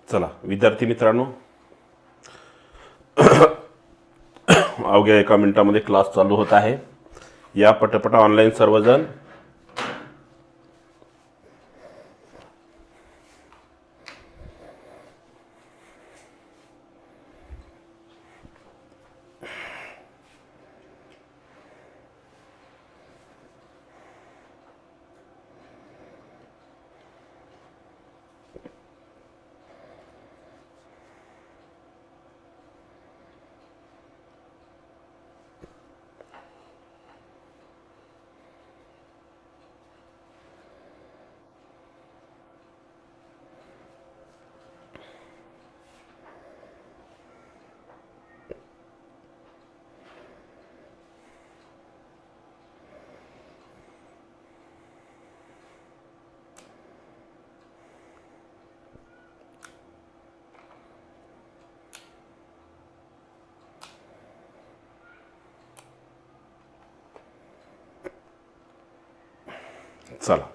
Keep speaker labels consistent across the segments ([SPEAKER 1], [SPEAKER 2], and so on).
[SPEAKER 1] चला विद्यार्थी मित्रांनो, अवघ्या 1 मिनिटामध्ये क्लास चालू होत आहे. या पटपटा ऑनलाईन सर्वजण. चला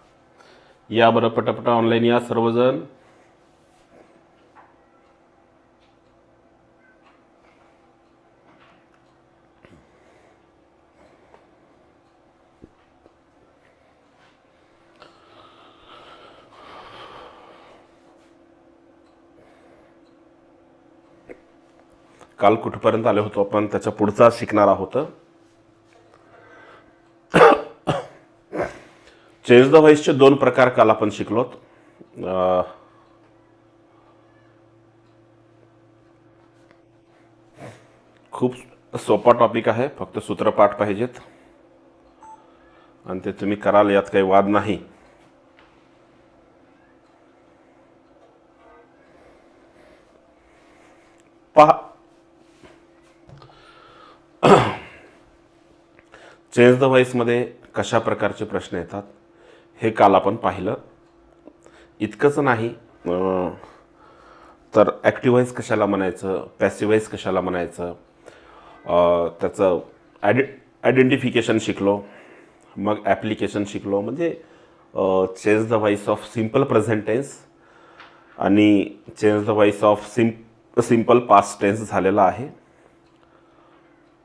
[SPEAKER 1] या बरं पटापटा ऑनलाईन या सर्वजण. काल कुठपर्यंत आले होतो आपण, त्याच्या पुढचा शिकणार आहोत. चेंज द व्हॉइसचे 2 प्रकार काल आपण शिकलोत. खूप सोपा टॉपिक आहे, फक्त सूत्रपाठ पाहिजेत आणि ते तुम्ही कराल, यात काही वाद नाही. पहा, चेंज द व्हॉइसमध्ये कशा प्रकारचे प्रश्न येतात हे काल आपण पाहिलं. इतकंच नाही तर ॲक्टिव्ह व्हॉइस कशाला म्हणायचं, पॅसिव्ह व्हॉइस कशाला म्हणायचं, त्याचं आयडेंटिफिकेशन शिकलो. मग ॲप्लिकेशन शिकलो. म्हणजे change the voice of simple present tense आणि change the voice of simple past tense झालेला आहे.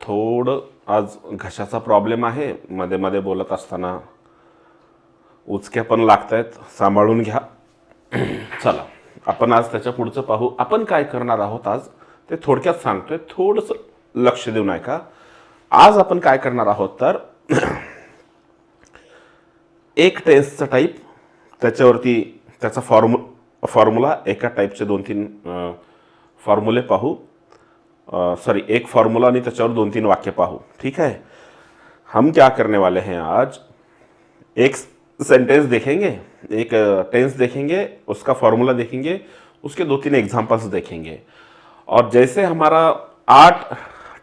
[SPEAKER 1] थोडं आज घशाचा प्रॉब्लेम आहे, मध्ये मध्ये बोलत असताना उचक्या पण लागत आहेत, सांभाळून घ्या. चला आपण आज त्याच्या पुढचं पाहू. आपण काय करणार आहोत आज ते थोडक्यात सांगतोय, थोडंसं लक्ष देऊन ऐका. आज आपण काय करणार आहोत तर एक टेन्सचा टाईप, त्याच्यावरती त्याचा फॉर्म्युला, एका टाईपचे 2-3 फॉर्म्युले पाहू. सॉरी, एक फॉर्मूला आणि त्याच्यावर 2-3 वाक्य पाहू. ठीक है. हम क्या करने वाले हैं आज, एक सेंटेंस देखेंगे, एक टेंस देखेंगे, उसका फॉर्मूला देखेंगे, उसके 2-3 एग्जाम्पल्स देखेंगे. और जैसे हमारा 8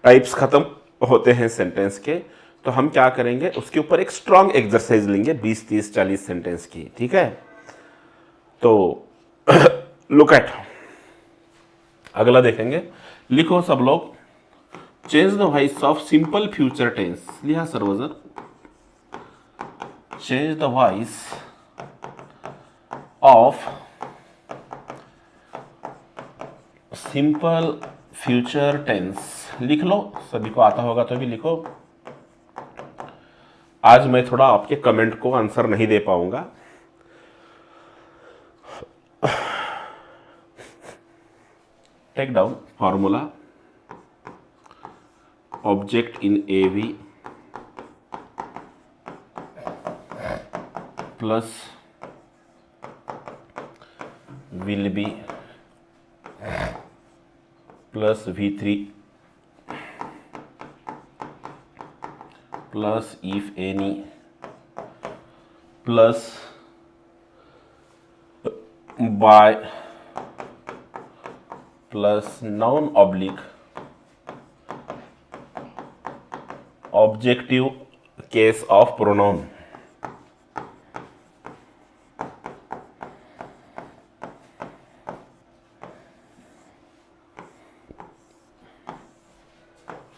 [SPEAKER 1] टाइप्स खत्म होते हैं सेंटेंस के, तो हम क्या करेंगे, उसके ऊपर एक स्ट्रॉन्ग एक्सरसाइज लेंगे 20, 30, 40 सेंटेंस की. ठीक है. तो लुक एट, अगला देखेंगे. लिखो सब लोग. Change the voice of simple future tense. लिहा सर्वजण. Change the voice of simple future tense. लिख लो, सभी को आता होगा तो भी लिखो. आज मैं थोड़ा आपके कमेंट को आंसर नहीं दे पाऊंगा. Take down formula. Object in AV plus will be plus V3 plus if any plus by plus noun oblique objective case of pronoun.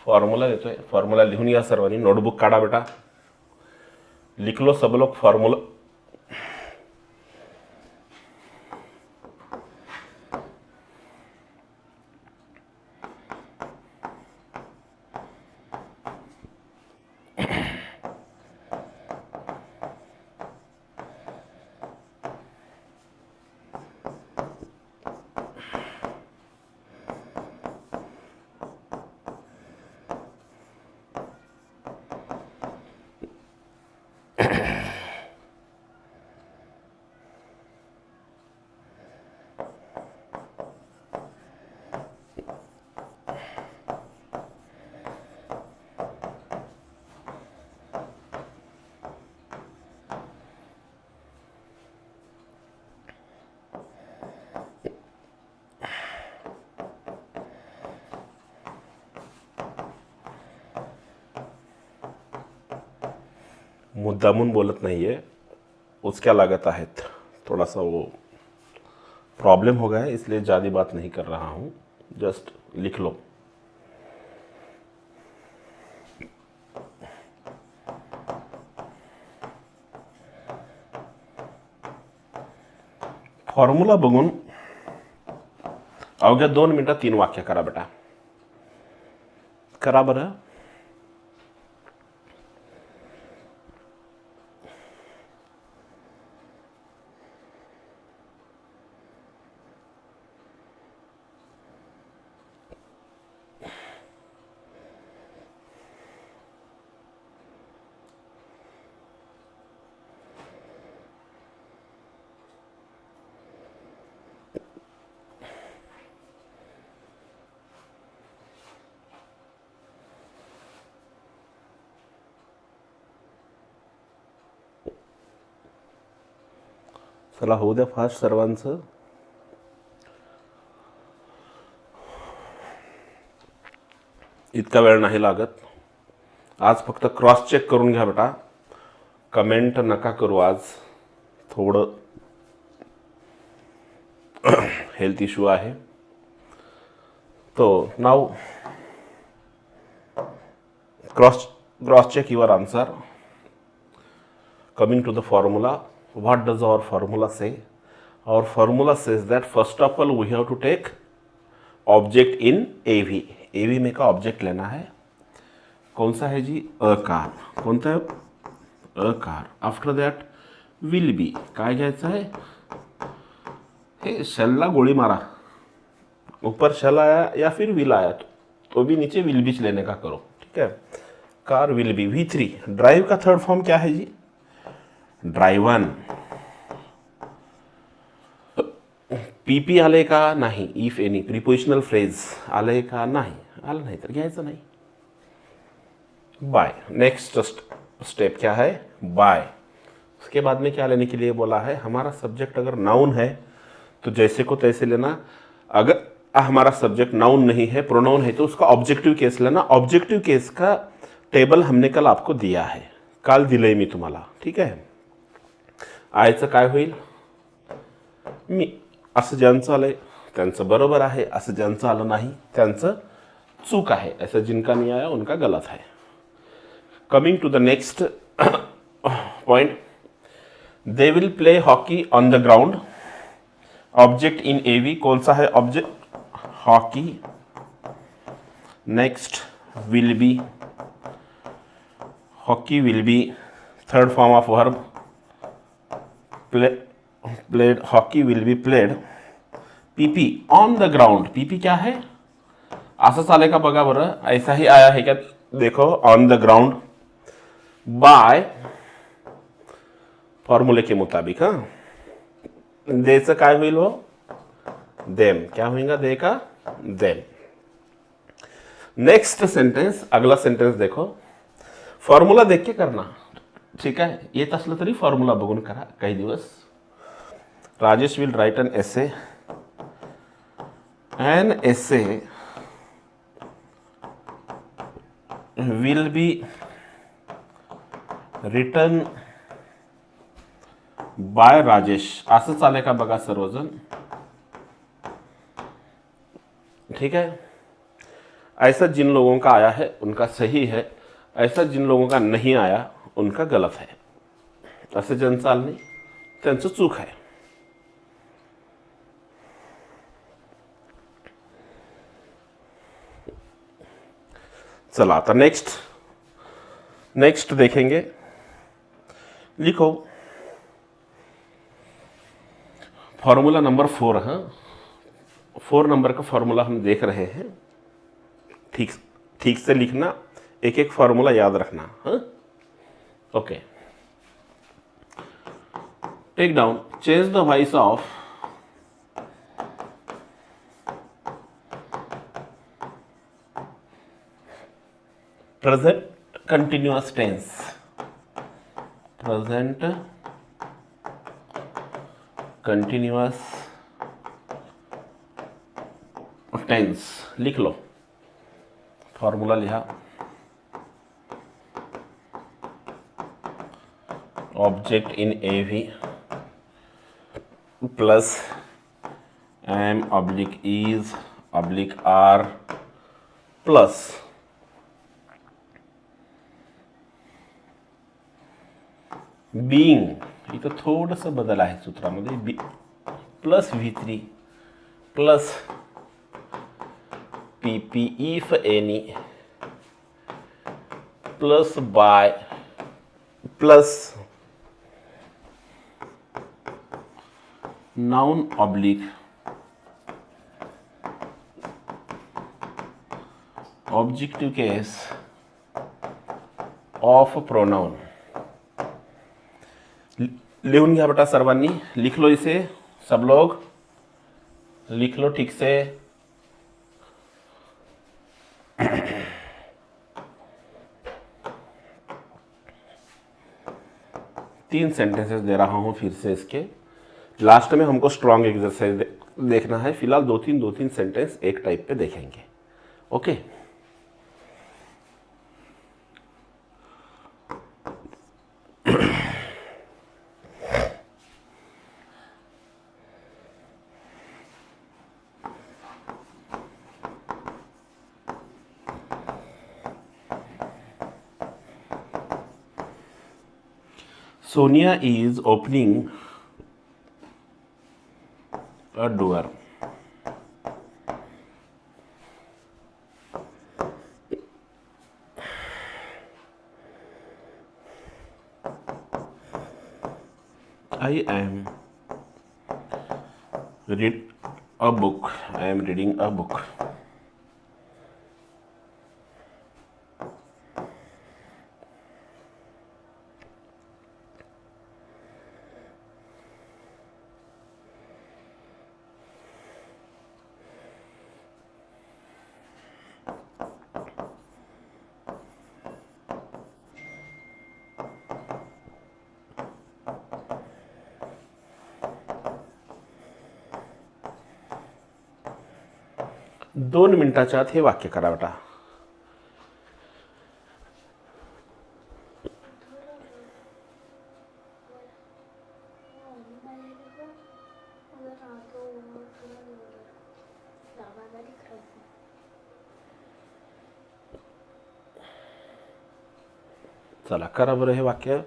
[SPEAKER 1] Formula देतोय, फॉर्मूला लिहून या सर्वांनी. नोटबुक काढा बेटा, लिख लो सब लोग फॉर्मूला. मुद्दामून बोलत नहीं है, उसका लागत आहेत, थोड़ा सा वो प्रॉब्लम हो गया है, इसलिए ज़्यादा बात नहीं कर रहा हूँ, जस्ट लिख लो। फॉर्म्युला बघून अवघ्या 2 मिनिटात 3 वाक्य करा बेटा, करा बरं। चला होऊ द्या फास्ट सर्वांचं। इतका वेळ नाही लागत आज, फक्त क्रॉस चेक करून घ्या बेटा, कमेंट नका करू आज, थोडं हेल्थ इश्यू आहे। तो now cross check your answer. Coming to the formula, what does our formula say? Our formula says that first of all we have to take object in AV. AV में का object लेना है, कौन सा है जी, a car, कोणता है, a car. After that will be, काय घ्यायचं आहे, हे शेलला गोली मारा, ऊपर शेल आया या फिर विल आया तो भी नीचे विल बीच लेने का करो, ठीक है। Car will be. V3 drive का थर्ड फॉर्म क्या है जी, ड्राइवन। PP आले का नाही, इफ एनी प्रिपोजिशनल फ्रेज आले का नाही, आलं नाही तर घ्यायचं नाही। बाय, नेक्स्ट स्टेप क्या है, बाय। उसके बाद में क्या लेने के लिए बोला है, हमारा सब्जेक्ट अगर नाउन है तो जैसे को तैसे लेना, अगर हमारा सब्जेक्ट नाउन नहीं है, प्रोनाउन है, तो उसका ऑब्जेक्टिव केस लेना। ऑब्जेक्टिव केस का टेबल हमने कल आपको दिया है, काल दिलंय मी तुम्हाला, ठीक आहे। आयचं काय होईल, मी, असं ज्यांचं आलंय त्यांचं बरोबर आहे, असं ज्यांचं आलं नाही त्यांचं चूक आहे, ऐसा जिनका नहीं आया उनका गलत है। Coming to the next point, they will play hockey on the ground. Object in AV कौन सा है, object hockey. Next will be, hockey will be, third form of verb, played, hockey will be played. PP on the ground, PP क्या है, असंच आले का बघा बरं, ऐसा ही आया है क्या, देखो ऑन द ग्राउंड। बाय फॉर्मूले के मुताबिक, हाँ, देचं काय होईल हो, देम, क्या होगा दे का, देम। नेक्स्ट सेंटेंस, अगला सेंटेंस देखो, फॉर्मूला देख के करना, ठीक आहे, येत असलं तरी फॉर्मूला बघून करा काही दिवस। Rajesh will write an essay, an essay will be written by Rajesh, असं चालेल का बघा सर्वजण, ठीक है। ऐसा जिन लोगों का आया है उनका सही है, ऐसा जिन लोगों का नहीं आया उनका गलत है, असं ज्यांचं आलं नाही त्यांचं चूक आहे। चला आता नेक्स्ट देखेंगे, लिखो फॉर्मूला नंबर 4, हाँ 4 नंबर का फॉर्मूला हम देख रहे हैं, ठीक से लिखना, एक एक फॉर्मूला याद रखना, हाँ, okay. Take down, change the voice of present continuous tense, present continuous tense, लिख लो, फॉर्मूला लिहा। Object in AV plus am oblique is oblique are plus being, इथं थोडंसं बदल आहे सूत्रामध्ये, plus V3 plus PP if any plus by plus noun oblique objective case of pronoun. लिहून घ्या बेटा सर्वांनी, लिख लो इसे, सब लोग लिख लो ठीक से। तीन सेंटेंसेस दे रहा हूं फिर से, इसके लास्ट में हमको स्ट्रॉन्ग एक्सरसाइज देखना है। फिलहाल दो तीन सेंटेंस एक टाइप पे देखेंगे। Okay, Sonia is opening a door. I am read a book. I am reading a book. दोन मिनिटाच्या आत हे वाक्य करा बेटा। चला करा बरं हे वाक्य।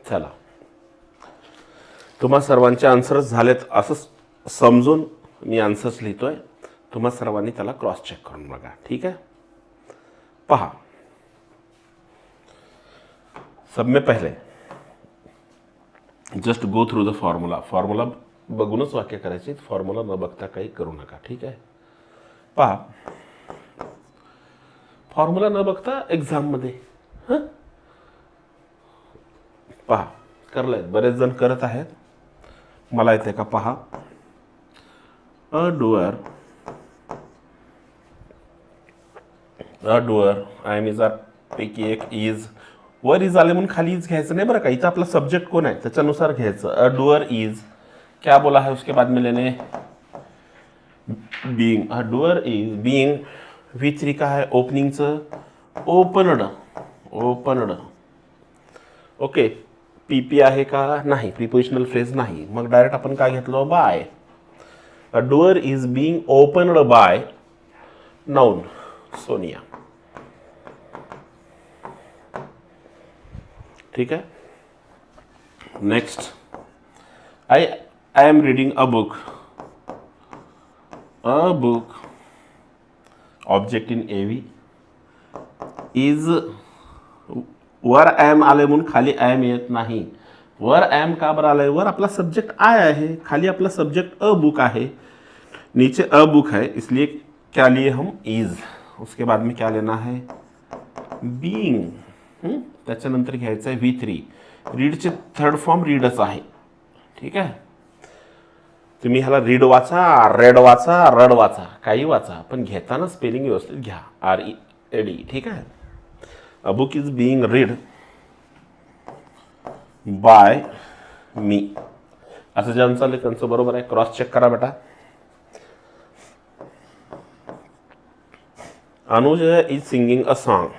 [SPEAKER 1] चला, तुम्हा सर्वांचे आन्सर्स झालेत असं समजून मी आन्सर्स लिहितोय। तुम्हा सर्वांनी त्याला क्रॉस चेक करून बघा, ठीक आहे। पहा, सब में पहले just go through the formula. Formula बघूनच वाक्य करायचे, फॉर्म्युला न बघता काही करू नका, ठीक आहे। पहा, फॉर्म्युला न बघता एक्झाममध्ये पहा, करलंय, बरेच जण करत आहेत, मला येते का पहा। अ डुअर आय एम इज पैकी एक इज, वर इज आले म्हणून खाली इज घ्यायचं नाही बरं का, इथं आपला सब्जेक्ट कोण आहे त्याच्यानुसार घ्यायचं। अ डुअर इज, क्या बोला है उसके बाद में लेने being. A doer is being, V3 का है ओपनिंगचं, ओपनड। ओके, PP आहे का, नाही, प्रिपोजिशनल फ्रेज नाही, मग डायरेक्ट आपण काय घेतलं, by. A door is being opened by noun Sonia, ठीक है। Next, I am reading a book object in AV is, were am आले म्हणून खाली एम येत नाही, वर एम का बरं आलंय? वर आपला सब्जेक्ट आय आहे, खाली आपला सब्जेक्ट अ बुक आहे, नीचे अ बुक है, इसलिए क्या लिए हम? इज. उसके बाद में क्या लेना है? बीइंग. त्याच्यानंतर घ्यायचं आहे V3. रीडचे थर्ड फॉर्म रीडच आहे. ठीक आहे. तुम्ही ह्याला रीड वाचा, रेड वाचा, रड वाचा, काही वाचा, पण घेताना स्पेलिंग व्यवस्थित घ्या. RED. ठीक आहे. A book is being read by me. असं ज्यांचं चाललंय त्यांचं बरोबर आहे. क्रॉस चेक करा बेटा. Anuja is singing a song.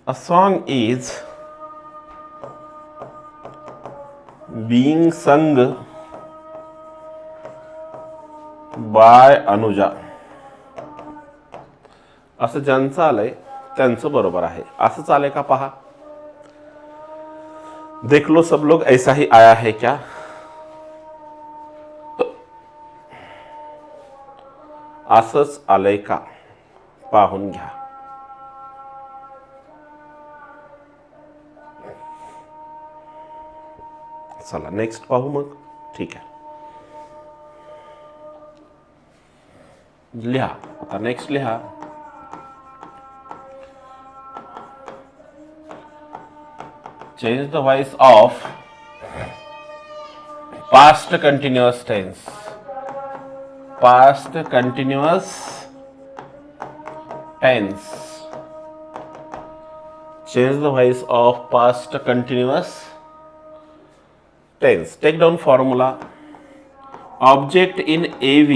[SPEAKER 1] A song is being sung by Anuja. असं ज्यांचं आलंय त्यांचं बरोबर आहे. असंच आलंय का पहा. देख लो सब लोग ऐसा ही आया है क्या? असंच आलंय का? पाहून घ्या. चला नेक्स्ट पाहू मग. ठीक आहे. लिहा आता. नेक्स्ट लिहा. Change the voice of past continuous tense. Past continuous tense. Change the voice of past continuous tense. Take down formula. Object in AV.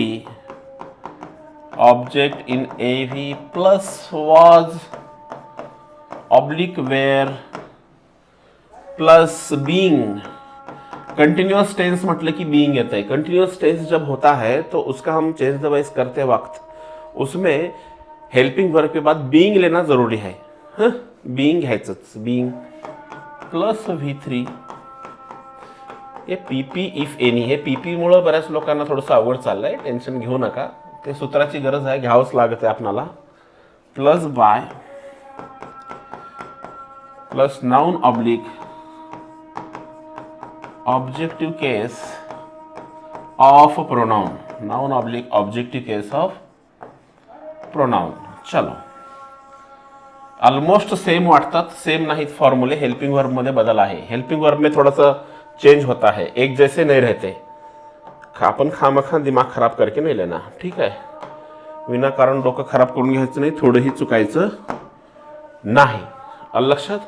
[SPEAKER 1] Object in AV plus was oblique were plus being. Continuous tense मतलब कि being येता है. Continuous tense जब होता है तो उसका हम change the voice करते वक्त उसमें हेल्पिंग वर्ब के बाद बीइंग लेना जरूरी है. बीइंग घ्यायचंच. Being plus V3. हे PP इफ एनी. हे PP मुळे बऱ्याच लोकांना थोडंसं अवघड चाललंय. टेन्शन घेऊ नका. ते सूत्राची गरज आहे, घ्यावंच लागत आहे आपणाला. Plus by plus noun oblique objective case of pronoun. Noun oblique objective case of pronoun. चलो ऑलमोस्ट सेम वाटतात. सेम नाहीत फॉर्म्युले. हेल्पिंग वर्ब मध्ये बदल आहे. हेल्पिंग वर्ब में थोड़ा सा चेंज होता है. एक जैसे नहीं रहते. आपण खामखा दिमाग खराब करके नहीं लेना. ठीक आहे. विनाकारण डोकं खराब करून घ्यायचं नाही. थोडंही चुकायचं नाही. आलं लक्षात?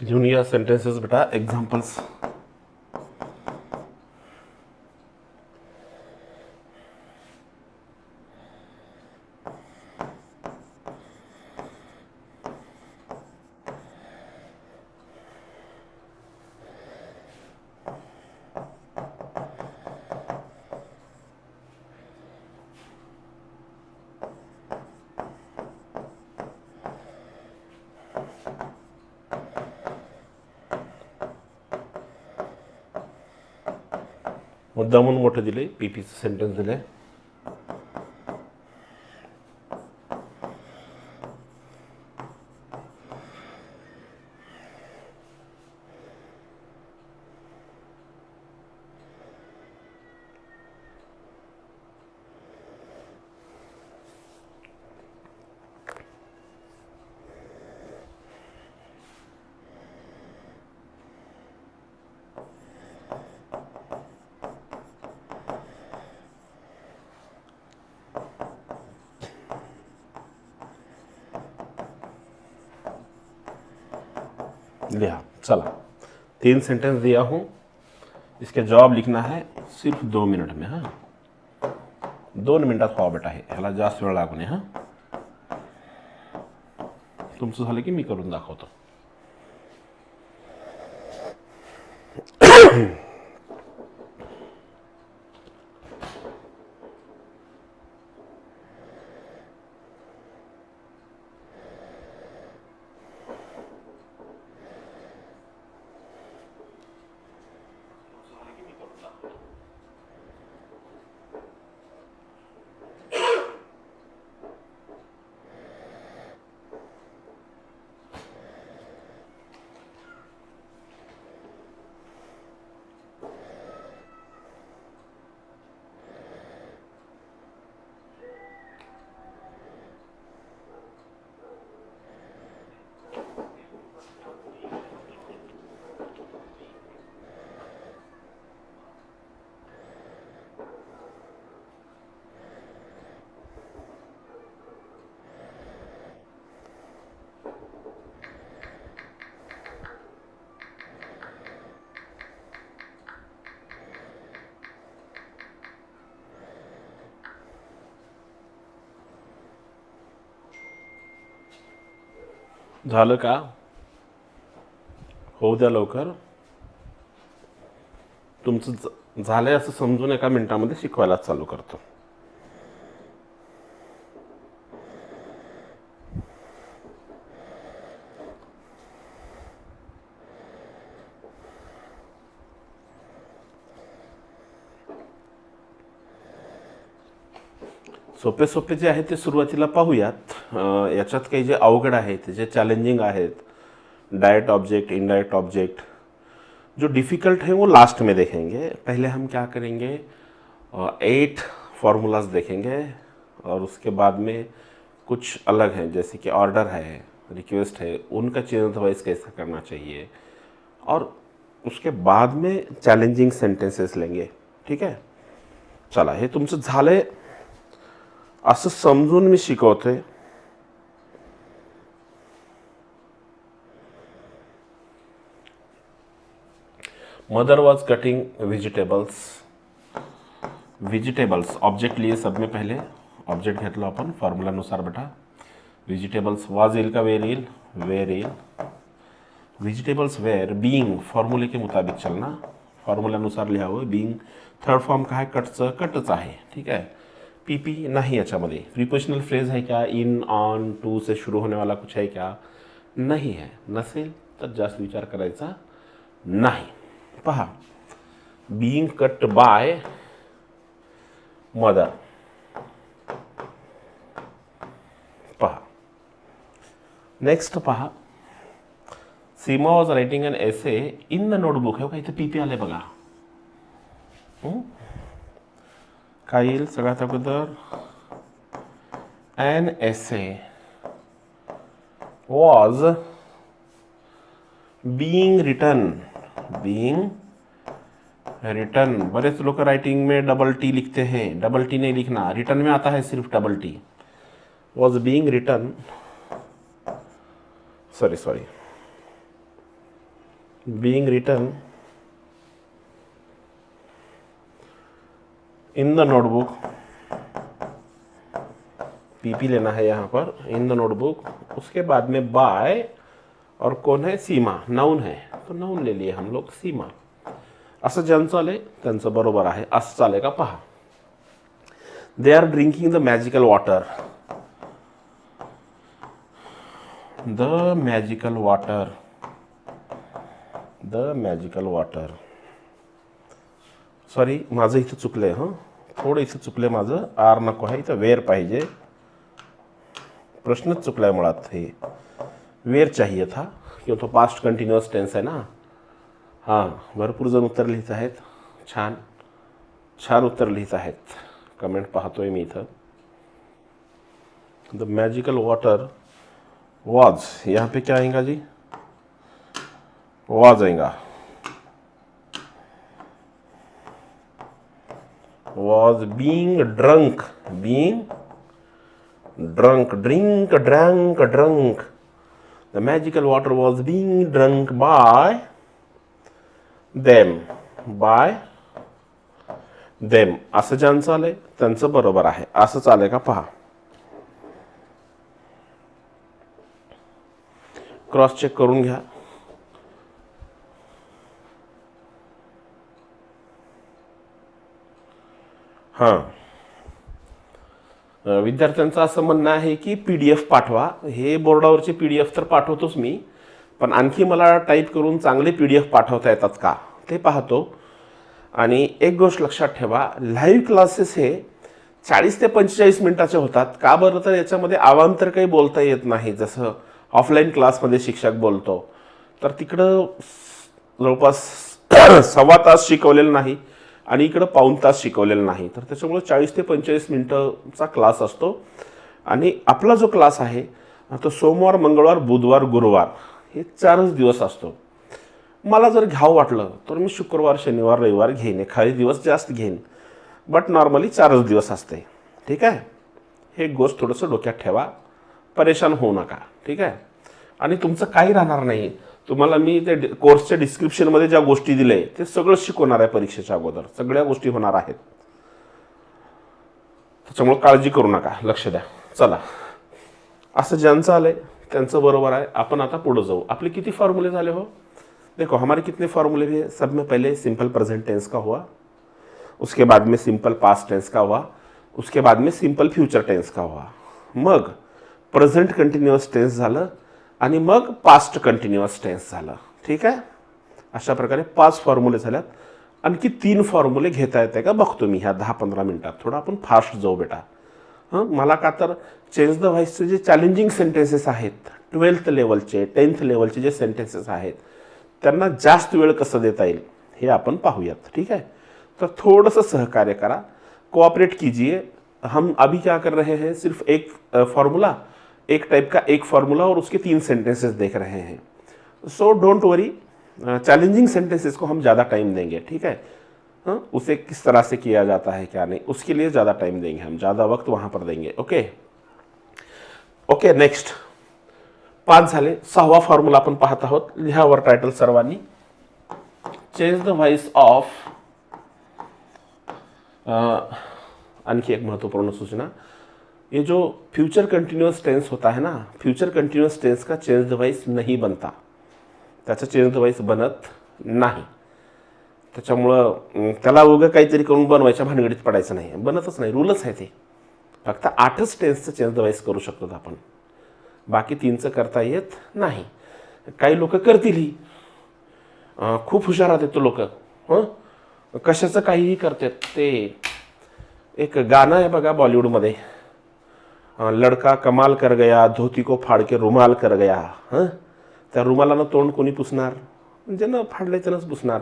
[SPEAKER 1] लिहून घ्या सेंटेन्सेस बेटा. एक्झाम्पल्स. मुद्दामून मोठं दिले. PPचं सेंटेन्स दिले. लिया। चला 3 सेंटेंस दिया हूँ, इसके जवाब लिखना है सिर्फ 2 मिनिट में। हां 2 मिनिटात व्हावं बेटा, हे ह्याला जास्त वेळ लागू नये। हां तुमचं झालं की मी करून दाखवतो। झालं का? होऊ द्या लवकर। तुमचं झालंय असं समजून एका मिनिटामध्ये शिकवायला चालू करतो। सोपे सोपे जे आहेत ते सुरुवातीला पाहूयात। याच्यात काही जे अवघड आहेत, जे चॅलेंजिंग आहेत, डायरेक्ट ऑब्जेक्ट, इनडायरेक्ट ऑब्जेक्ट, जो डिफ़िकल्ट है वो लास्ट में देखेंगे। पहले हम क्या करेंगे, 8 फार्मूलाज देखेंगे और उसके बाद में कुछ अलग हैं, जैसे कि ऑर्डर है, रिक्वेस्ट है, उनका चेन वाइज कैसा करना चाहिए, और उसके बाद में चॅलेंजिंग सेंटेन्सेस लेंगे। ठीक आहे, चला हे तुमचं झालंय असं समजून मी शिकवतोय। Mother was cutting vegetables. Vegetables object लिए सब में पहले ऑब्जेक्ट घेतलो आपण फॉर्म्युलानुसार बेटा। व्हेजिटेबल्स वाज येईल का वेर येईल? वेर येईल। व्हेजिटेबल्स वेर बीइंग फॉर्म्युले के मुताबिक चलना, फॉर्म्युलानुसार लिहावं। बीइंग थर्ड फॉर्म का है कटचं, कटच आहे। ठीक आहे, पीपी नहीं याच्यामध्ये। प्रीपोजिशनल फ्रेज है क्या? इन, ऑन, टू से शुरू होने वाला कुछ है क्या? नहीं है। नसेल तर जास्त विचार करायचा नाही। पहा, बीइंग कट बाय मदर। पहा नेक्स्ट, पहा Seema was writing an essay in the notebook. हे बघा इथे पीपी आले बघा। काय येईल सगळ्यात अगोदर? An essay was being written. Being written, बरेच लोग राइटिंग में डबल टी लिखते हैं, डबल टी नहीं लिखना, रिटन में आता है सिर्फ double T. Was being written, sorry being written in the notebook. PP लेना है यहाँ पर, इन द नोटबुक। उसके बाद में बाय, और कौन है? सीमा, नाउन है, तो नाउन ले लिए हम लोग सीमा। असं ज्यांचं आले त्यांचं बरोबर आहे। असं चालेल का? पहा, they are drinking the magical water. The magical water, the magical water. Sorry, माझं इथं चुकलंय। हं थोडं इथं चुकलंय माझं, आर नको आहे इथं, वेर पाहिजे। प्रश्नच चुकलाय मुळात, हे वेर चाहिए था क्योंकि तो पास्ट कंटिन्यूअस टेन्स है ना। हां, भरपूर जण उत्तर लिहित आहेत, छान छान उत्तर लिहित आहेत। कमेंट पाहतोय मी इथं। द मॅजिकल वॉटर वॉज, यहाँ पे क्या आएगा जी? वॉज आएगा। Was being drunk, being drunk, drink, drank, drunk, the magical water was being drunk by them. Bye them असं ज्यांचं आलंय त्यांचं बरोबर आहे. असं चालय का पहा. क्रॉस चेक करून घ्या. हां, विद्यार्थ्यांचं असं म्हणणं आहे की PDF पाठवा. हे बोर्डावरचे PDF तर पाठवतोच मी, पण आणखी मला टाईप करून चांगले PDF पाठवता येतात का ते पाहतो. आणि एक गोष्ट लक्षात ठेवा, लाईव्ह क्लासेस हे 40 ते 45 मिनिटाचे होतात. का बरं? तर याच्यामध्ये अवांतर काही बोलता येत नाही. जसं ऑफलाईन क्लासमध्ये शिक्षक बोलतो तर तिकडं जवळपास सव्वा तास शिकवलेलं नाही आणि इकडं पाऊण तास शिकवलेलं नाही. तर त्याच्यामुळे 40 ते 45 मिनिटाचा क्लास असतो. आणि आपला जो क्लास आहे तो सोमवार, मंगळवार, बुधवार, गुरुवार हे 4च दिवस असतो. मला जर घ्यावं वाटलं तर मी शुक्रवार, शनिवार, रविवार घेईन, एखादे दिवस जास्त घेईन, बट नॉर्मली 4च दिवस असते. ठीक आहे. हे गोष्ट थोडंसं डोक्यात ठेवा, परेशान होऊ नका. ठीक आहे. आणि तुमचं काही राहणार नाही. तुम्हाला मी ते कोर्सच्या डिस्क्रिप्शनमध्ये ज्या गोष्टी दिल्या ते सगळं शिकवणार आहे. परीक्षेच्या अगोदर सगळ्या गोष्टी होणार आहेत. त्याच्यामुळे काळजी करू नका, लक्ष द्या. चला, असं ज्यांचं आलंय त्यांचं बरोबर आहे. आपण आता पुढे जाऊ. आपले किती फॉर्म्युले झाले हो? देखो हमारे कितने फॉर्मूले हुए? सब में पहले सिंपल प्रेजेंट टेंस का हुआ, उसके बाद में सिंपल पास्ट टेंस का हुआ, उसके बाद में सिंपल फ्यूचर टेंस का हुआ, मग प्रेझेंट कंटिन्युअस टेंस झालं आणि मग पास्ट कंटिन्युअस टेंस झालं. ठीक आहे. अशा प्रकारे 5 फॉर्म्युले झाल्यात. आणखी 3 फॉर्म्युले घेता येते का बघतो मी ह्या 10-15 मिनिटात. थोडं आपण फास्ट जाऊ बेटा. मला का तर चेंज द व्हॉइसचे जे चॅलेंजिंग सेंटेन्सेस आहेत, 12th लेवलचे, 10th लेवलचे जे सेंटेन्सेस आहेत त्यांना जास्त वेळ कसं देता येईल हे आपण पाहूयात. ठीक है. तो थोड़ा सहकार्य करा, कोऑपरेट कीजिए. हम अभी क्या कर रहे हैं, सिर्फ एक फॉर्मूला, एक टाइप का एक फॉर्मूला और उसके 3 सेंटेंसेस देख रहे हैं. So don't worry, challenging sentences को हम ज़्यादा टाइम देंगे. ठीक है. उसे किस तरह से किया जाता है क्या नहीं, उसके लिए ज़्यादा टाइम देंगे, हम ज़्यादा वक्त वहाँ पर देंगे. Okay okay. नेक्स्ट 5 झाले. 6वा फॉर्म्युला आपण पाहत आहोत. लिहावर टायटल सर्वांनी. Change the voice of. आणखी एक महत्वपूर्ण सूचना, ये जो फ्यूचर कंटिन्यूअस टेंस होता है ना, फ्यूचर कंटिन्यूअस टेंस का चेंज द व्हॉइस नहीं बनता. त्याचा चेंज द व्हॉइस बनत नाही. त्याच्यामुळं त्याला उगं काहीतरी करून बनवायच्या भानगडीत पडायचं नाही. बनतच नाही, रूलच आहे ते. फक्त 8च टेन्सचं चेंज द व्हॉइस करू शकतो आपण, बाकी 3चं करता येत नाही. काही लोक करतीलही, खूप हुशार आहेत तो लोक. कशाचं काहीही करतात. ते एक गाणं आहे बघा बॉलिवूडमध्ये, लडका कमाल कर गया, धोती को फाड़ के रुमाल कर गया. त्या रुमालानं तोंड कोणी पुसणार? म्हणजे न फाडलंय त्यानंच पुसणार.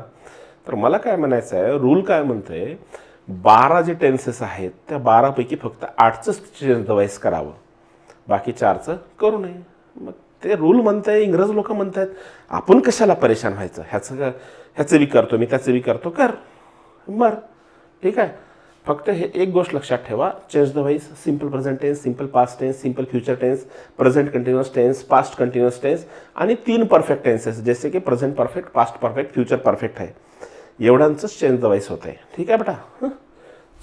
[SPEAKER 1] तर मला काय म्हणायचं आहे, रूल काय म्हणतंय, 12 जे टेन्सेस आहेत त्या 12 पैकी फक्त 8चंच चेंज द व्हॉइस करावं, बाकी 4चं करू नये. मग ते रूल म्हणताय, इंग्रज लोक म्हणतात. आपण कशाला परेशान व्हायचं? ह्याचं बी करतो मी, त्याचं बी करतो, कर बर. ठीक आहे. फक्त हे एक गोष्ट लक्षात ठेवा, change the voice, simple present tense, simple past tense, simple future tense, present continuous tense, past continuous tense आणि 3 परफेक्ट टेन्सेस, जैसे की present perfect, past perfect, future perfect आहे. एवढ्यांचंच चेंज द व्हॉइस होत आहे. ठीक आहे बेटा.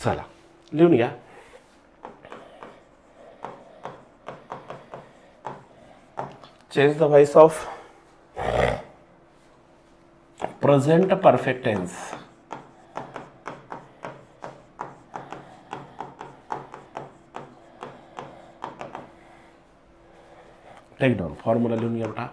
[SPEAKER 1] चला लिहून घ्या. Change the voice of present perfect tense. Take down formula लिहून घ्या बेटा.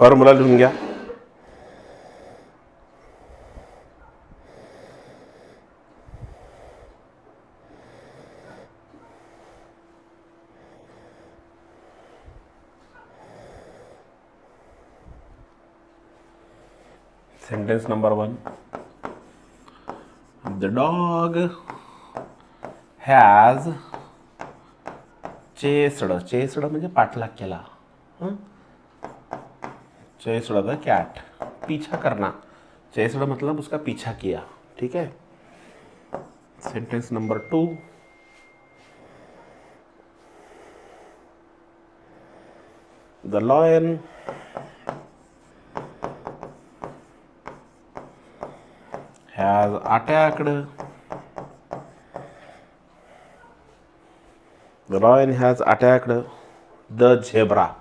[SPEAKER 1] फॉर्म्युला लिहून घ्या. Sentence number 1. The dog has chased म्हणजे पाठलाग केला. चेस्ड द कैट, पीछा करना. चेस्ड मतलब उसका पीछा किया. ठीक है. Sentence number 2. The lion has attacked. The lion has attacked the zebra.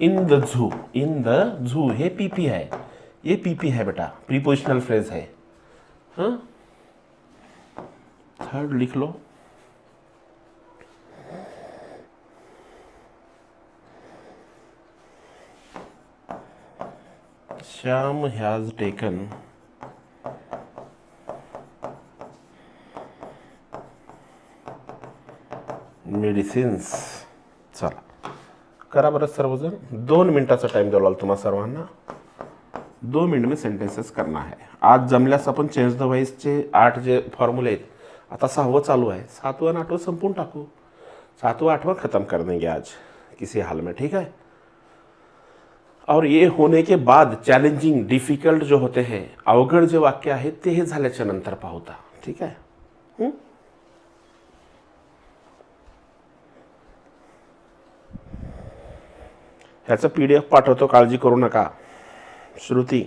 [SPEAKER 1] In the zoo. In the zoo. हे पीपी है. ये पीपी है बेटा. प्रीपोजिशनल फ्रेज है. हाँ. थर्ड लिख low. Shyam has taken medicines. चला करा बरं सर्वजण. 2 मिनिटाचा टाइम द्यावा तुम्हा सर्वांना. 2 मिनिट में सेंटेन्सेस करना है. आज जमल्यास आपण चेंज द व्हॉइसचे 8 जे फॉर्म्युले आहेत, आता 6वं चालू आहे. 7वं आणि 8वं संपून टाकू. 7वां 8वां खत्म कर देंगे आज किसी हाल में. ठीक है. और ये होने के बाद चॅलेंजिंग डिफिकल्ट जो होते हैं, अवघड जे वाक्य आहेत ते हे झाल्याच्या नंतर पाहूता. ठीक आहे. ह्याचं PDF पाठवतो, काळजी करू नका. श्रुती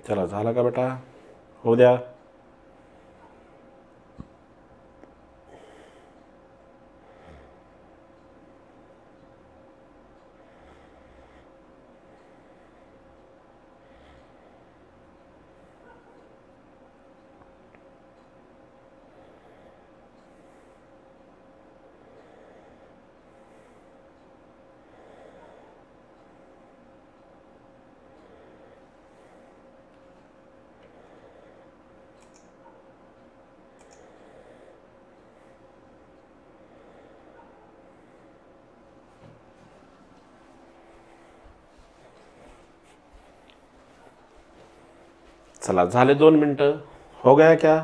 [SPEAKER 1] चला झालं का बेटा. हो द्या. चला झाले 2 मिनटं. हो गया क्या.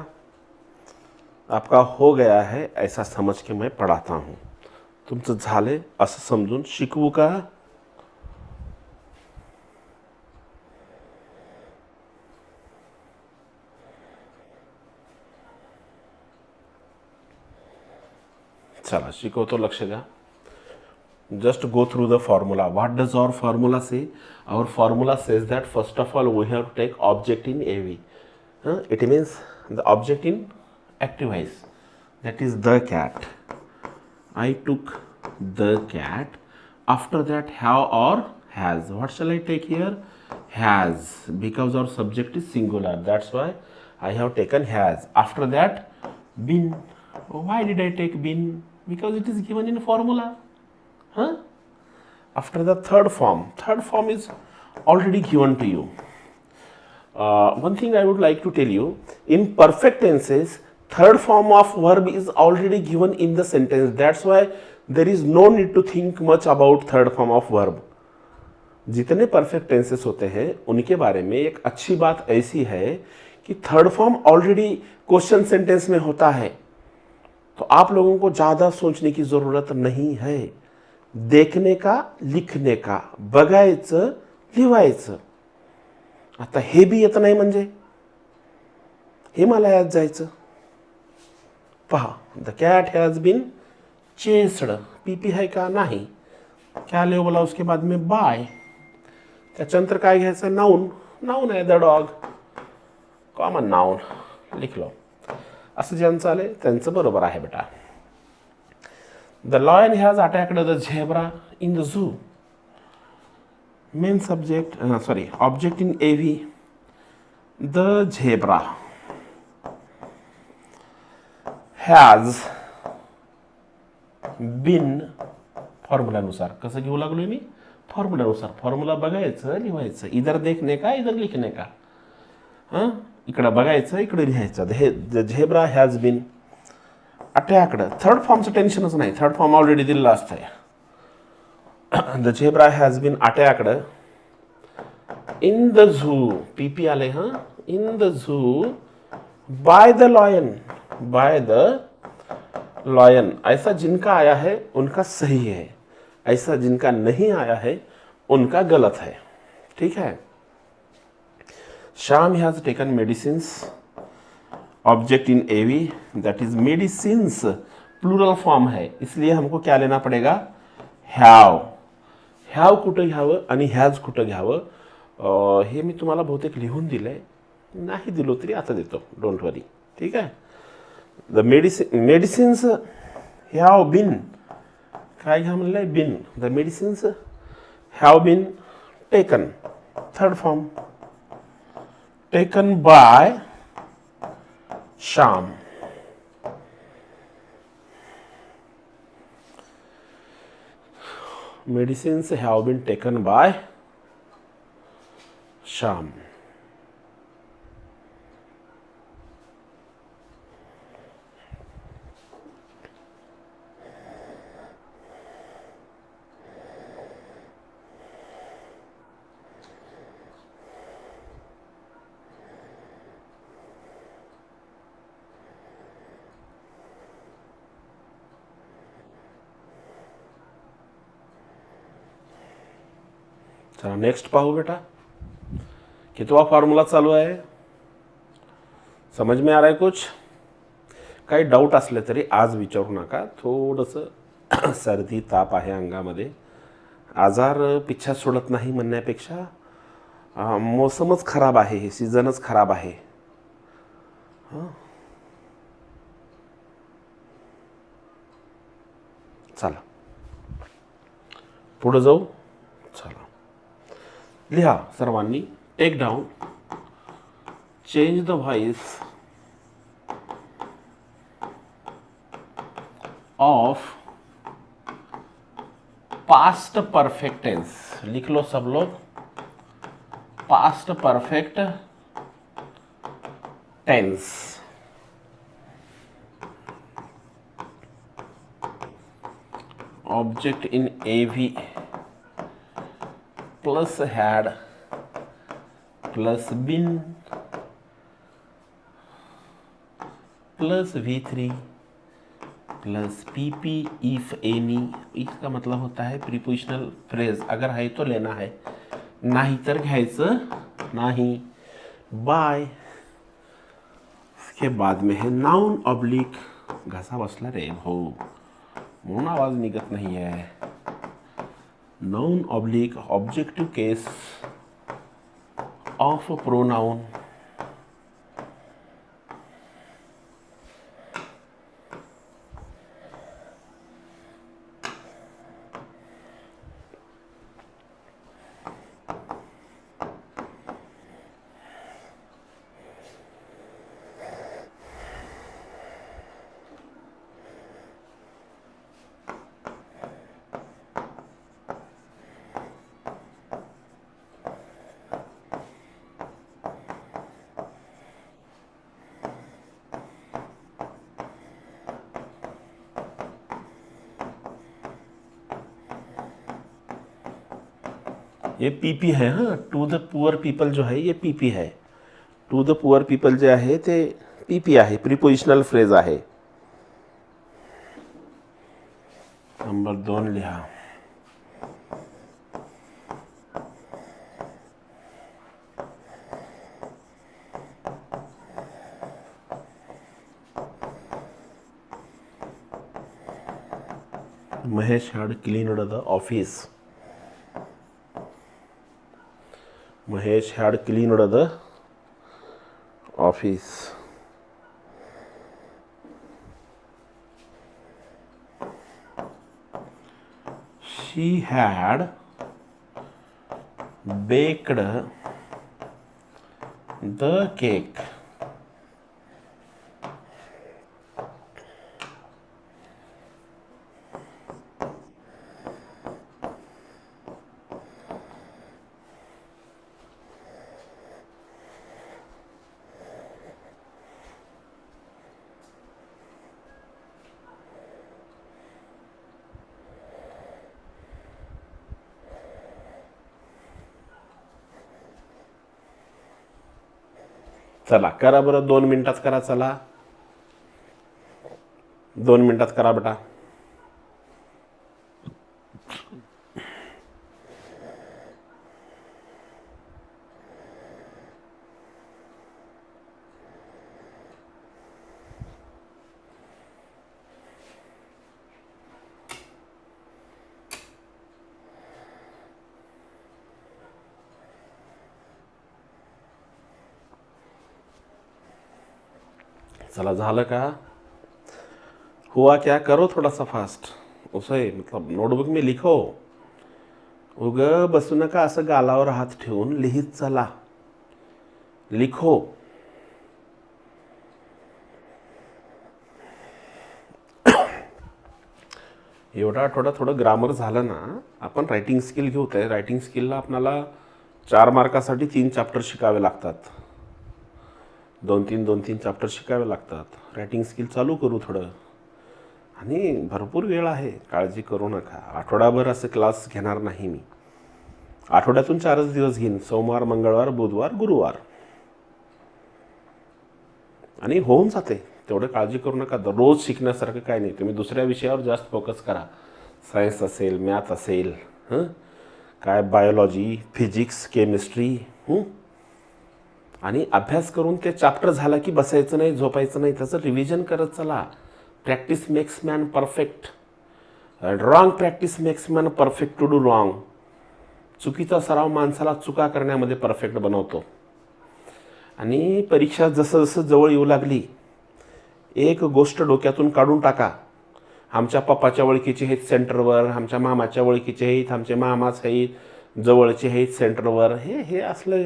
[SPEAKER 1] आपका हो गया है ऐसा समझ के मैं पढ़ाता हूँ. तुमचं झाले असं समजून शिकवू का. चला शिकवतो, लक्ष द्या. Just go through the formula. What does our formula say? Our formula says that first of all we have to take object in AV. It means the object in active voice. That is the cat. I took the cat. After that have or has. What shall I take here? Has. Because our subject is singular. That's why I have taken has. After that been. Why did I take been? Because it is given in formula. After the third form is already given to you. One thing I would like to tell you, in perfect tenses, third form of verb is already given in the sentence. That's why there is no need to think much about third form of verb. जितने perfect tenses होते हैं उनके बारे में एक अच्छी बात ऐसी है कि third form already question sentence में होता है. तो आप लोगों को ज़्यादा सोचने की ज़रूरत नहीं है. देखने का, लिखणे का, बघायचं, लिहायचं. आता हे बी येत नाही म्हणजे हिमालयात जायचं. पहा, the cat has been chased. PP आहे का. नाही. क्या आले हो बोला उसके बाद में बाय, त्याच्यानंतर काय घ्यायचं, नाऊन. नाऊन आहे द डॉग, कॉमन नाऊन लिख लो. असं ज्यांचं आलंय त्यांचं बरोबर आहे बेटा. The lion has attacked the zebra in the zoo. Main subject sorry object in एव्ही द झेब्रा हॅज बिन. फॉर्म्युलानुसार कसं घेऊ लागलोय मी, फॉर्म्युलानुसार. फॉर्म्युला बघायचं लिहायचं, इधर देखने का इधर लिखने का. हां, इकडं बघायचं इकडे लिहायचं. The zebra has been attacked. Third फॉर्मचं टेन्शनच नाही, थर्ड फॉर्म ऑलरेडी दिलेला असतंय. The zebra has been attacked in the zoo, PP आले हां, in the zoo by the lion. By the lion. ऐसा जिनका आया है उनका सही है, ऐसा जिनका नहीं आया है उनका गलत है. ठीक है. Shyam has taken medicines, object in AV that is medicines, plural form है, इसलिए हमको क्या लेना पड़ेगा, हॅव. हॅव कुठं घ्यावं आणि हॅज कुठं घ्यावं हे मी तुम्हाला बहुतेक लिहून दिलंय, नाही दिलो तरी आता देतो, डोंट वरी. ठीक आहे. द मेडिसिन्स हॅव बीन, काय घ्या म्हणलंय, been. The medicines have been taken, third form, taken by Shyam. Medicines have been taken by Shyam. चला नेक्स्ट पाहू बेटा. कितवा फॉर्मूला चालू आहे, समझ में आ रहा है कुछ. काही डाऊट असले तरी आज विचारू नका. थोडंसं सर्दी ताप आहे अंगामध्ये, आजार पिच्छा सोडत नाही म्हणण्यापेक्षा मोसमच खराब आहे, हे सीझनच खराब आहे. चला पुढे जाऊ. चला लिहा सर्वांनी, take down, change the voice of past perfect tense. लिख लो सब लोग, past perfect tense. Object in AV plus had plus been plus V3 plus PP if any. इसका मतलब होता है प्रीपोजिशनल फ्रेज, अगर है तो लेना है, नाही तर घ्यायचं नाही. बाय. इसके बाद में है नाउन ऑब्लिक, घसा बसला रे हो म्हणून आवाज निघत नहीं है. Noun oblique objective case of pronoun. ये पीपी है. हां, टू द पुअर पीपल जो है ये पीपी है. टू द पुअर पीपल जे आहे ते पीपी आहे, प्रीपोजिशनल फ्रेज आहे. नंबर 2 लिहा. Mahesh had cleaned the office. Mahesh had cleaned the office. She had baked the cake. चला करा बरं, 2 मिनिटात करा. चला 2 मिनिटात करा बेटा. चला झालं का? हुआ क्या? करो थोड़ा सा फास्ट. उसे मतलब नोटबुक में लिखो. उग बसू नका असं गालावर हात ठेवून लिहित चला. लिखो. एवढा आठवडा थोडं ग्रामर झालं ना, आपण रायटिंग स्किल घेऊ. त्या रायटिंग स्किलला आपल्याला 4 मार्कासाठी 3 चॅप्टर शिकावे लागतात. 2-3 चॅप्टर शिकावे लागतात. रायटिंग स्किल चालू करू थोडं. आणि भरपूर वेळ आहे, काळजी करू नका. आठवडाभर असं क्लास घेणार नाही मी. आठवड्यातून 4च दिवस घेईन. सोमवार, मंगळवार, बुधवार, गुरुवार. आणि होऊन जाते, तेवढं काळजी करू नका. रोज शिकण्यासारखं काय नाही. तुम्ही दुसऱ्या विषयावर जास्त फोकस करा. सायन्स असेल, मॅथ असेल, काय बायोलॉजी, फिजिक्स, केमिस्ट्री. आणि अभ्यास करून ते चॅप्टर झाला की बसायचं नाही, झोपायचं नाही. त्याचं रिव्हिजन करत चला. Practice makes man perfect. Wrong practice makes man perfect to do wrong. चुकीचा सराव माणसाला चुका करण्यामध्ये परफेक्ट बनवतो. आणि परीक्षा जसं जसं जवळ येऊ लागली, एक गोष्ट डोक्यातून काढून टाका. आमच्या पप्पाच्या ओळखीचे आहेत सेंटरवर, आमच्या मामाच्या ओळखीचे आहेत, आमचे मामाच आहेत, जवळचे आहेत सेंटरवर. हे असलं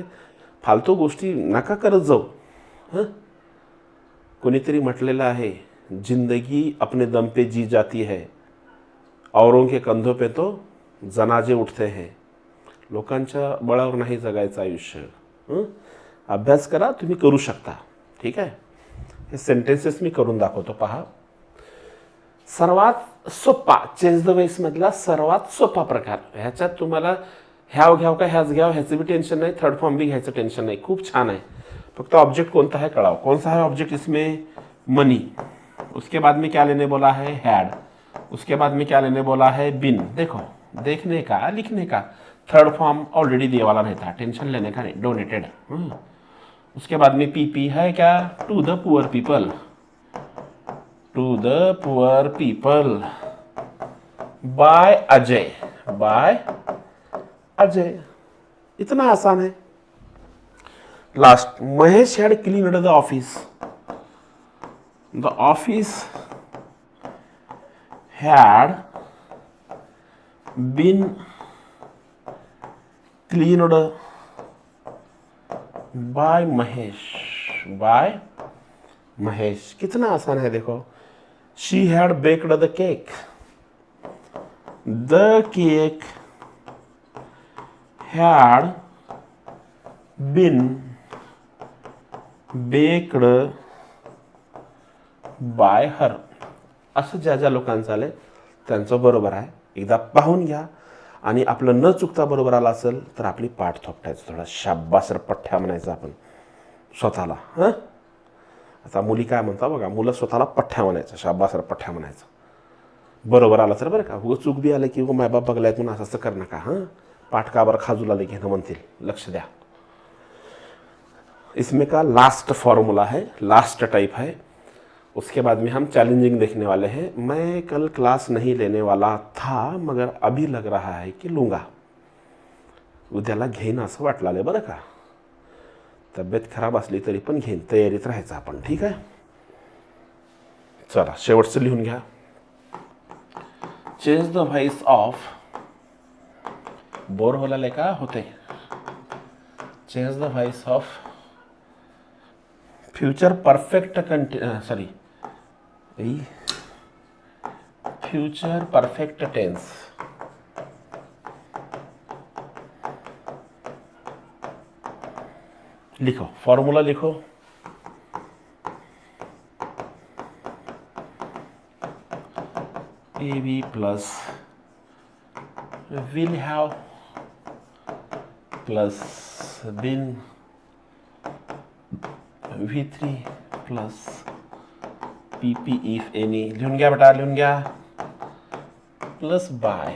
[SPEAKER 1] फालतू गोष्टी नका करत जाऊ. कोणीतरी म्हटलेलं आहे, जिंदगी अपने दम पे जी जाती है, औरों के कंधों पे तो जनाजे उठते हैं. लोकांच्या बळावर नाही जगायचं आयुष्य. अभ्यास करा, तुम्ही करू शकता. ठीक आहे. हे सेंटेन्सेस मी करून दाखवतो, पहा. सर्वात सोपा चेंज द वेसमधला सर्वात सोपा प्रकार. ह्याच्यात तुम्हाला ह्याव घ्याव का ह्याच घ्याव ह्याचं बी टेन्शन नाही, थर्ड फॉर्म बी घ्यायचं टेन्शन नाही. खूप छान आहे. फक्त ऑब्जेक्ट कोणता है कळाओ. कौन सा है ऑब्जेक्ट इसमें? मनी. उसके बाद में क्या लेने बोला है? हैड. उसके बाद में क्या लेने बोला है? बिन. देखो, देखने का, लिखने का. थर्ड फॉर्म ऑलरेडी दिया वाला रहता, टेंशन लेने का नहीं. डोनेटेड. उसके बाद में पीपी है क्या? To the poor people. To the poor people by Ajay. By Ajay. इतना आसान है. Last, Mahesh had cleaned the office. The office had been cleaned by Mahesh. By Mahesh. कितना आसान है देखो. She had baked the cake. The cake had been baked by her. असं ज्या ज्या लोकांचं आलंय त्यांचं बरोबर आहे. एकदा पाहून घ्या. आणि आपलं न चुकता बरोबर आलं असेल तर आपली पाठ थोपटायचं. थोडा शाब्बास पठ्ठ्या म्हणायचं आपण स्वतःला. आता मुली काय म्हणतात बघा, मुलं स्वतःला पठ्ठ्या म्हणायचं, शाब्बास पठ्ठ्या म्हणायचं. बरोबर आलं तर बरं का. उगं चूक बी आलं की उगं मायबाप बघलाय म्हणून असं कर नका. पाठ काबर खाजूला घेणं म्हणतील. लक्ष द्या. इसमें का लास्ट फॉर्मूला है, लास्ट टाइप है. उसके बाद में हम चैलेंजिंग देखने वाले हैं। मैं कल क्लास नहीं लेने वाला था, मगर अभी लग रहा है की लूँगा. उद्याला घेईन असं वाटलं बरं का. तब्येत खराब असली तरी पण घेईन, तयारीत राहायचं आपण. ठीक आहे. चला शेवटचं लिहून घ्या. Change the voice of, bore होला का होते. Change the voice of future perfect future perfect tense. लिखो, फॉर्मूला लिखो. AB plus will have plus been V3 plus PP if any. लिहून घ्या बेटा, लिहून घ्या. Plus by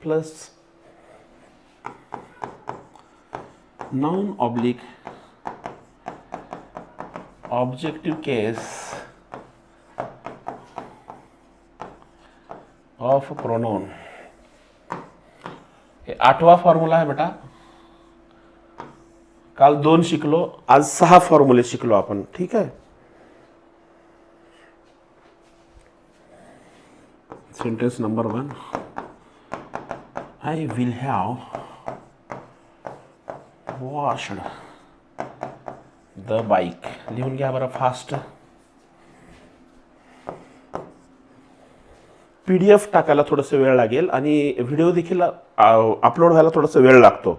[SPEAKER 1] plus noun oblique objective case of pronoun. हे 8वा फॉर्म्युला आहे बेटा. काल 2 शिकलो, आज 6 फॉर्म्युले शिकलो आपण. ठीक आहे. Sentence number 1, I will have washed the bike. लिहून घ्या बरं फास्ट. PDF टाकायला थोडंसं वेळ लागेल आणि व्हिडिओ देखील अपलोड व्हायला थोडंसं वेळ लागतो.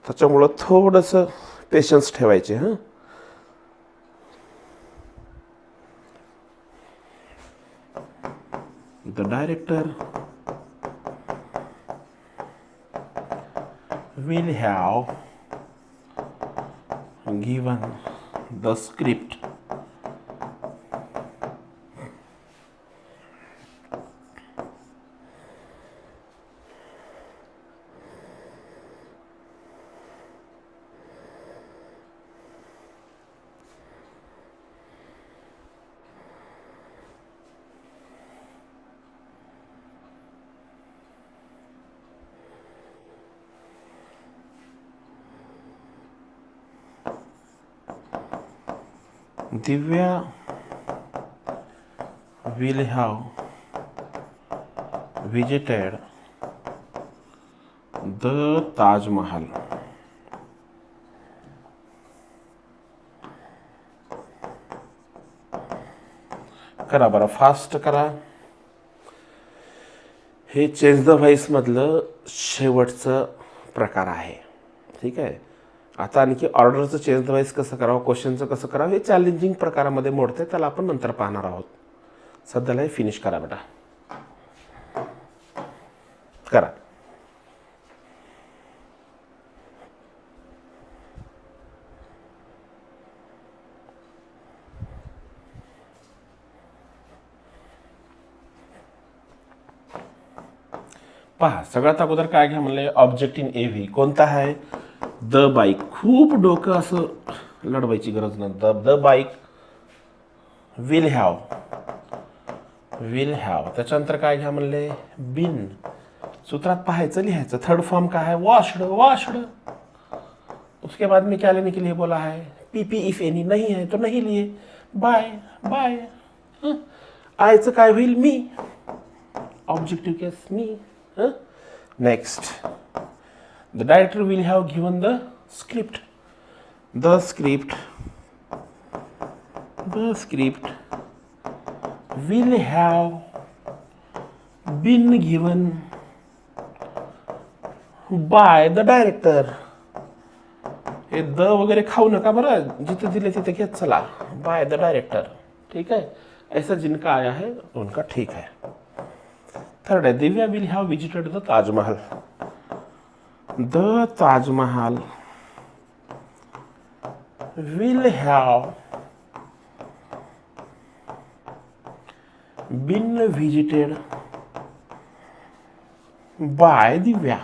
[SPEAKER 1] त्याच्यामुळं थोडंसं पेशन्स ठेवायचे. हां, the director will have given the script Divya will have visited the Taj Mahal. करा बरं, फास्ट करा. हे चेंज द व्हॉइस मधलं शेवटचं प्रकार आहे. ठीक आहे. आता आणखी ऑर्डरचं चेंज द व्हॉइस कसं करावं, क्वेश्चनचं कसं करावं, हे चॅलेंजिंग प्रकारामध्ये मोडते. त्याला आपण नंतर पाहणार आहोत. सध्याला हे फिनिश करा बेटा. करा. पहा, सगळ्यात अगोदर काय घ्या म्हणले, ऑब्जेक्ट इन AV कोणता आहे, द बाईक. खूप डोकं असं लढवायची गरज नाही. द बाईक विल हॅव त्याच्यानंतर काय घ्या म्हणले, बिन. सूत्रात पाहायचं, लिहायचं. थर्ड फॉर्म काय है, वॉश्ड. उसके बाद में क्या लेने के लिए बोला है, PP इफ एनी. नहीं है तो नहीं लिए. बाय. आयचं काय होईल, me. Objective case me. Next, the director will have given the script. The script will have been given by the director. हे द वगैरे खाऊ नका बरं, जिथे दिले तिथे घेत चला. By the director. ठीक है. ऐसा जिनका आया है उनका ठीक है. थर्ड है, Divya will have visited the Taj Mahal. The Taj Mahal will have been visited by Divya.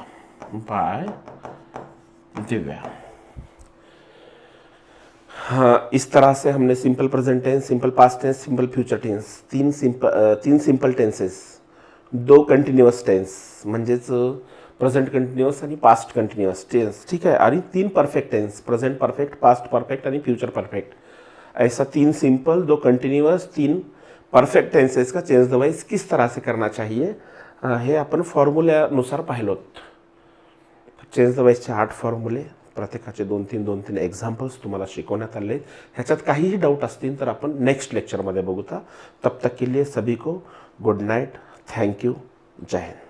[SPEAKER 1] हाँ, इस तरह से हमने simple present tense, simple past tense, simple future tense, तीन सिंपल टेन्सेस, 2 कंटिन्युअस टेन्स म्हणजेच प्रेझेंट कंटिन्युअस आणि पास्ट कंटिन्युअस टेन्स, ठीक है, आणि 3 perfect tense, present perfect, past perfect आणि फ्यूचर परफेक्ट, ऐसा 3 सिंपल, 2 कंटिन्युअस, 3 परफेक्ट टेंसेस का चेंज द वॉइस किस तरह से करना चाहिए हे आपण फॉर्म्युल्यानुसार पाहिलोत. चेंज द वॉइसचे 8 फॉर्म्युले, प्रत्येकाचे 2-3 एक्झाम्पल्स तुम्हाला शिकवण्यात आले. ह्याच्यात काहीही डाऊट असतील तर आपण नेक्स्ट लेक्चरमध्ये बघूता. तब तक के लिए सभी को गुड नाइट. Thank you. जय हिंद.